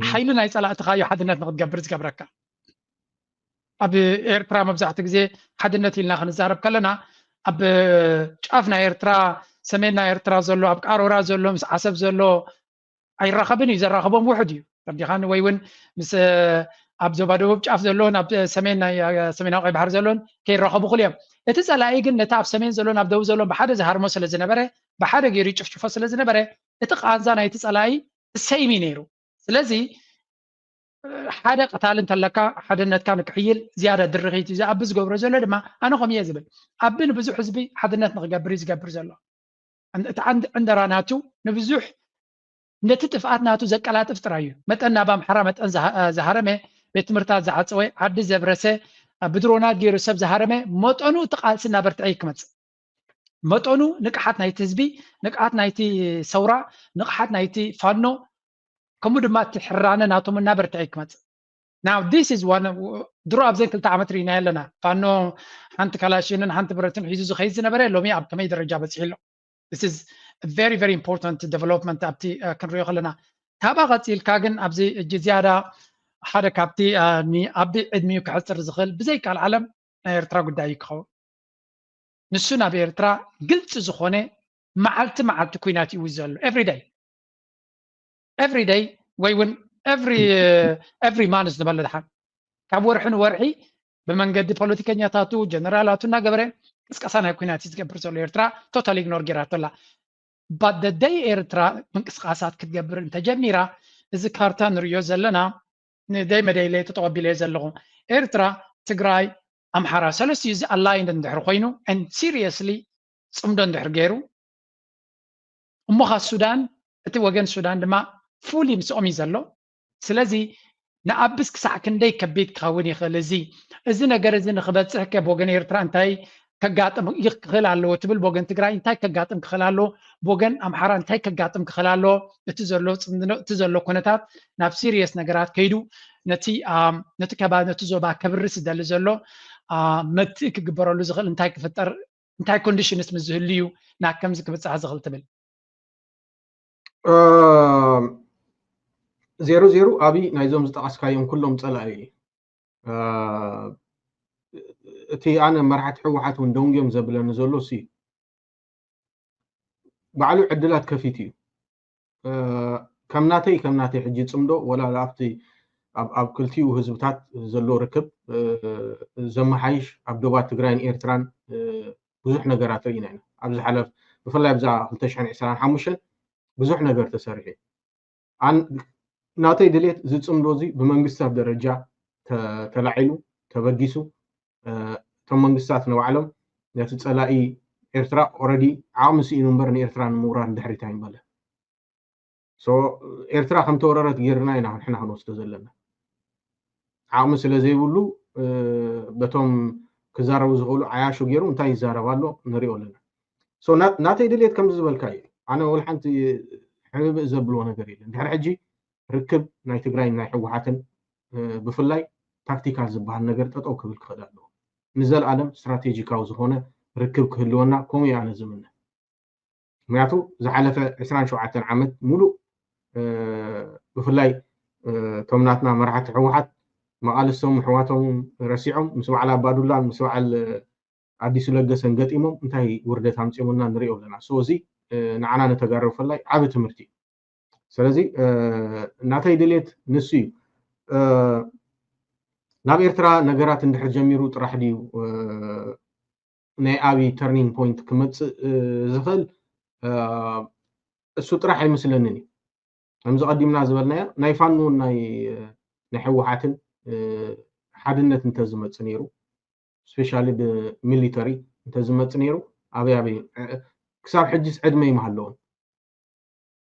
ሓይሊ ናይ ፀላእትኻዮ ሓድነት ንክትገብር ዝገብረካ ኣብ ኤርትራ መብዛሕትኡ ግዜ ሓድነት ኢልና ክንዛረብ ከለና ኣብ ጫፍ ናይ ኤርትራ ሰሜን ናይ ኤርትራ ዘሎ ኣብ ቃሮራ ዘሎ ምስ ዓሰብ ዘሎ ኣይራኸብን እዩ ዘራኸቦም ውሕድ እዩ ረቢኻን ወይ እውን ምስ ኣብ ዞባ ደቡብ ጫፍ ዘሎን ኣብ ሰሜናዊ ቀይ ባሕሪ ዘሎን ከይራኸቡ ኩሉ እዮም እቲ ፀላኢ ግን ነታ ኣብ ሰሜን ዘሎን ኣብ ደቡብ ዘሎን ብሓደ ዝሃርሞ ስለ ዝነበረ ብሓደ ገይሩ ይጭፍጭፎ ስለ ዝነበረ እቲ ቃንዛ ናይቲ ፀላኢ ሰይሚ ነይሩ ስለዚ ሓደ ቀታል እንተለካ ሓድነትካ ንክሕይል ዝያዳ ድርኺት እዩ ኣብ ዝገብሮ ዘሎ ድማ ኣነ ከምየ ዝብል ኣብ ንብዙሕ ህዝቢ ሓድነት ንክገብር ዝገብር ዘሎ እቲ ዕንደራናቱ ንብዙሕ ነቲ ጥፍኣት ናቱ ዘቀላጥፍ ጥራይ እዩ መጠን ናብ ኣምሓራ መጠን ዝሃረመ ቤት ትምህርታት ዝዓፀወ ዓዲ ዘብረሰ ብድሮናት ገይሩ ሰብ ዝሃረመ መጠኑ እቲ ቃልሲ እናበርትዐ ክመፅእ መጠኑ ንቅሓት ናይቲ ህዝቢ ንቅሓት ናይቲ ሰውራ ንቅሓት ናይቲ ፋኖ ከምኡ ድማ እቲ ሕራነ ናቶም እናበርትዐ ክመፅእ now this is one ድሮ ኣብዘን 2 ዓመት ርኢና ኣለና ፋኖ ሓንቲ ካላሽንን ሓንቲ ብረትን ሒዙ ዝኸይድ ዝነበረ ሎሚ ኣብ ከመይ ደረጃ በፂሑ ኣሎ this is a very very important development ኣብቲ ክንሪኦ ከለና ካብኣ ቀፂልካ ግን ኣብዚ እጂ ዝያዳ ሓደ ካብቲ ኣብ ዕድሚኡ ክሕፅር ዝኽእል ብዘይካል ዓለም ናይ ኤርትራ ጉዳይ እዩ ክኸውን ንሱ ናብ ኤርትራ ግልፂ ዝኾነ መዓልቲ ኩናት እዩ ዘሎ every day ወይ እውን every month ዝበለ ድሓን ካብ ወርሒ ንወርሒ ብመንገዲ ፖለቲከኛታቱ ጀነራላቱ እናገበረ ቅስቀሳ ናይ ኩናት ዝገብር ዘሎ ኤርትራ ቶታሊ ኢግኖር ጌራቶላ but the day ኤርትራ ምንቅስቃሳት ክትገብር እንተጀሚራ እዚ ካርታ ንሪኦ ዘለና ንደይ መደይለ ተጠቐቢለ ዘለኹ ኤርትራ ትግራይ ኣምሓራ ሰለስቲኡ እዚ ኣላይንድ እንድሕር ኮይኑ and seriously ፅምዶ እንድሕር ገይሩ እሞኻ ሱዳን እቲ ወገን ሱዳን ድማ ፉሊ ምስኦም እዩ ዘሎ ስለዚ ንኣብስ ክሳዕ ክንደይ ከቢድ ክኸውን ይኽእል እዚ ነገር እዚ ንክበፅሕ ከብወገን ኤርትራ እንታይ ከጋጥም ይኽእል ኣለዎ ትብል ብወገን ትግራይ እንታይ ከጋጥም ክኽእል ኣለዎ ብወገን ኣምሓራ እንታይ ከጋጥም ክኽእል ኣለዎ እቲ ዘሎ ኩነታት ናብ ሲሪየስ ነገራት ከይዱ ነቲ ከባቢ ነቲ ዞባ ከብርስ ዝደሊ ዘሎ መትእ ክግበረሉ ዝኽእል እንታይ ክፍጠር እንታይ ኮንዲሽንስ ምዝህሉ እዩ ናብ ከምዚ ክብፅሕ ዝኽእል ትብል 00 ኣብይ ናይዞም ዝጠቐስካዮም ኩሎም ፀላኢ እቲ ኣነ መራሕቲ ሕወሓት እውን ደንጎም ዘብለኒ ዘሎ ሲ ባዕሉ ዕድላት ከፊት እዩ ከም ናተይ ሕጂ ፅምዶ ወላ ኣብቲ ኣብ ክልቲኡ ህዝብታት ዘሎ ርክብ ዘመሓይሽ ኣብ ዶባ ትግራይን ኤርትራን ብዙሕ ነገራት ርኢና ኢና ኣብዚ ሓለፍ ብፍላይ ኣብዛ 2025 ብዙሕ ነገር ተሰሪሑ ناتي دليت زتصم دوزي بمنجستات درجة تلعيلو تبجيسو تم منجستات نوعلم يتسألائي إرترا already عامسي نمبرني إرترا نموران دحري تايم بله so إرترا خم توررت غيرنا ينا إحنا هنوصل زلنا عامس لزي بقولو بتوم كزارو زغولو عياشو غيرو انتاي زاربالو نريو لنا so ناتي دليت كم زبل كاي أنا أول حنت حبيب زبلو نجار يلن دحر حجي ركب ناي تجراي ناي حوحاتن بفلاي تاكتيكال زبان نجار تطوق بالخدالو نزل عالم استراتيجيكاو زهونه ركب كهلونا كوم يعني زمنه معناته زحلفه 27 عامت مولو بفلاي تومناتنا مرحت حوحات مقالسهم حواتهم رسيعهم مسوا على بادولا مسوا على عديس لجسن قطيمهم انتهي وردت همصيمنا نريو لنا سوزي نعنا نتجارب فلاي عاب تمرتي سلازي ناتاي دليت نسيو ناب إرترا نجارات اندحر جميرو طرح ديو ناي ابي تيرنينج بوينت كمص زخل السو طرح يمسلنني همز قديمنا زبلنا ناي فانو ناي نحوحاتن حدنت انت زمص نيرو سبيشالي بميليتري انت زمص نيرو ابي كساب حجس عدمي محلون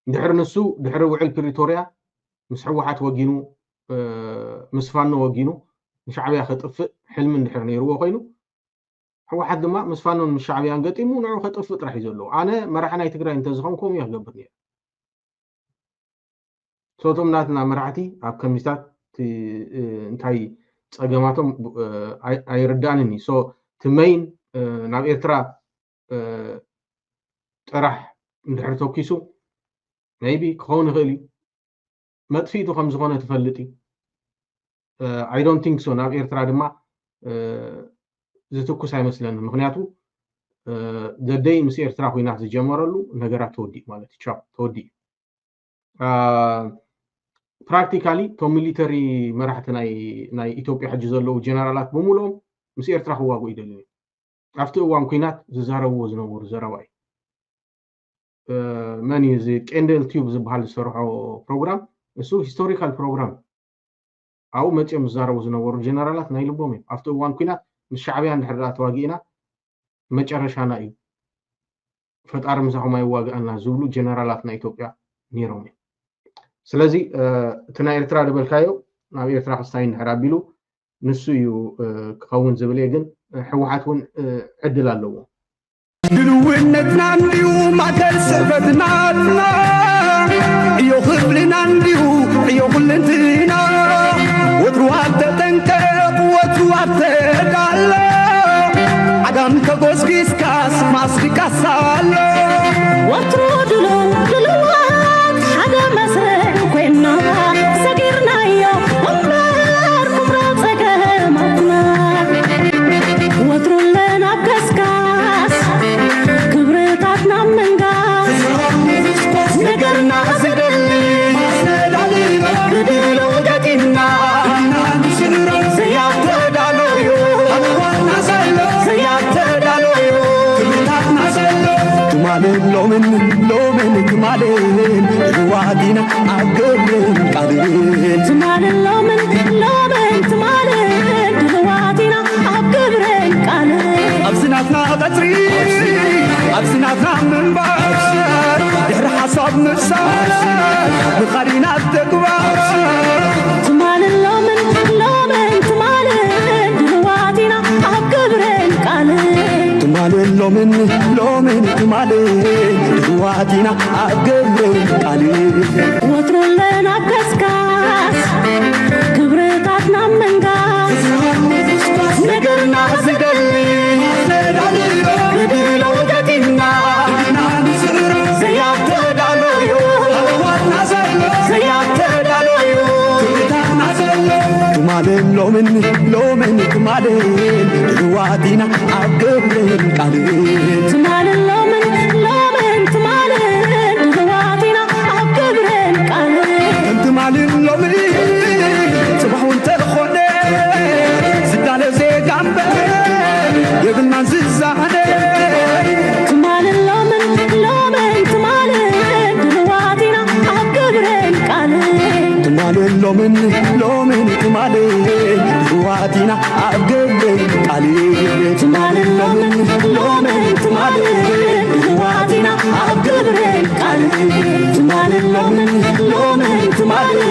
دحر نسو دحر وعل بريتوريا مس حوحات وجينو مسفانو وجينو شعبيا خطف حلم ندحر نيرو خوينو حوحات دما مسفانو الشعبيا قطيمو نعو خطف طرح يزلو انا مرحنا يتግራይ انت زخونكم يغبرني صوتهم ناتنا مرحتي اب كميستات انتاي صقماتهم ايردانني سو تمين ناب إرترا طرح ندحر توكيسو maybe كون غلي مدفيتو خمس غونه تفلتي I don't think so ناب إرترا دما زتوكس አይመስለንም ምክንያቱም ደደይ ምስ ኤርትራ ኮይና ዝጀመረሉ ነገራት ተወዲ ማለት ይቻ ተወዲ practically to military መራሕቲ ናይ ኢትዮጵያ ሕጂ ዘለው ጀነራላት በሙሉም ምስ ኤርትራ ክዋጉ ይደልኒ after one ኩናት ዝዛረብዎ ዝነበሩ ዘረባይ ማን ይዝ ቀንደል ቲዩብ ዝበሃል ዝሰርሖ ፕሮግራም እሱ ሂስቶሪካል ፕሮግራም አው መጨም ዝዛረቡ ዝነበሩ ጀነራላት ናይ ልቦም after one ኩናት ምስ ሻዕብያ እንድሕር ተዋጊና መጨረሻና እዩ ፈጣሪ ምሳኹም አይዋጋና ዝብሉ ጀነራላት ናይ ኢትዮጵያ ኔሮም ስለዚህ ተና ኤርትራ ደበልካዮ ናብ ኤርትራ ክስታይ እንድሕር አቢሉ ንሱ እዩ ክኸውን ዝብል ግን ሕወሓት ውን ዕድል ኣለዎ ድልውነትና እንዲሁ ማተር ስዕበትናትና እዮ ክብልና እንዲሁ እዮ ኩልንትና ወትሩ አተጠንቀቅ ወትሩ አተዳለ አዳም ተጎስጊስካስ ማስሪካሳለ ወትሩ ድልዋት ሓደ መስርዕ ኮይና ሰጊርናዮ እምበር ኩምራ ፀገማትና ወትሩ ለናገስካስ ክብርታትና መንጋስ ነገርና ዝደሊ ማስነዳሊ ግድሎ ገጢና ዘያተዳሎዮ አኳና ሰሎ ዘያተዳሎዮ ክብርታትና ሰሎ ትማልን ሎምን ትማልን ዋዲና አገብርን ቃልን ትማልን ሎምን ትማልን ዋዲና አገብርን ቃልን አብስናትና ቀጽሪ አብስናትና መንባር ድሕሪ ሓሳብ ምፍሳር ብኻዲና ተግባር ትማልን ሎምን ትማልን ዋዲና አገብርን ቃልን ትማልን ሎምን ትማልን ዋዲና አገብርን ቃልን ወትሮ ለናገስካስ ክብርታትና መንጋስ ነገርና ዝደሊ ግድሎ ገጢና ዘያተዳሎዮ አዋና ዘሎ ዘያተዳሎዮ ክብርታትና ዘሎ ትማልን ሎምን ትማልን ዋዲና አገብርን ቃልን ትማልን ሎምን ትማልን ዋዲና አገብርን ቃልን ትማልን ሎምን ጽባሁን ተልኾነ ዝዳለ ዜጋምበ የብናን ዝዛነ ትማልን ሎምን ትማልን ዋዲና አገብርን ቃልን لومن تمالي واتينا أبقبي قالي تمالي لومن تمالي واتينا أبقبي قالي تمالي لومن تمالي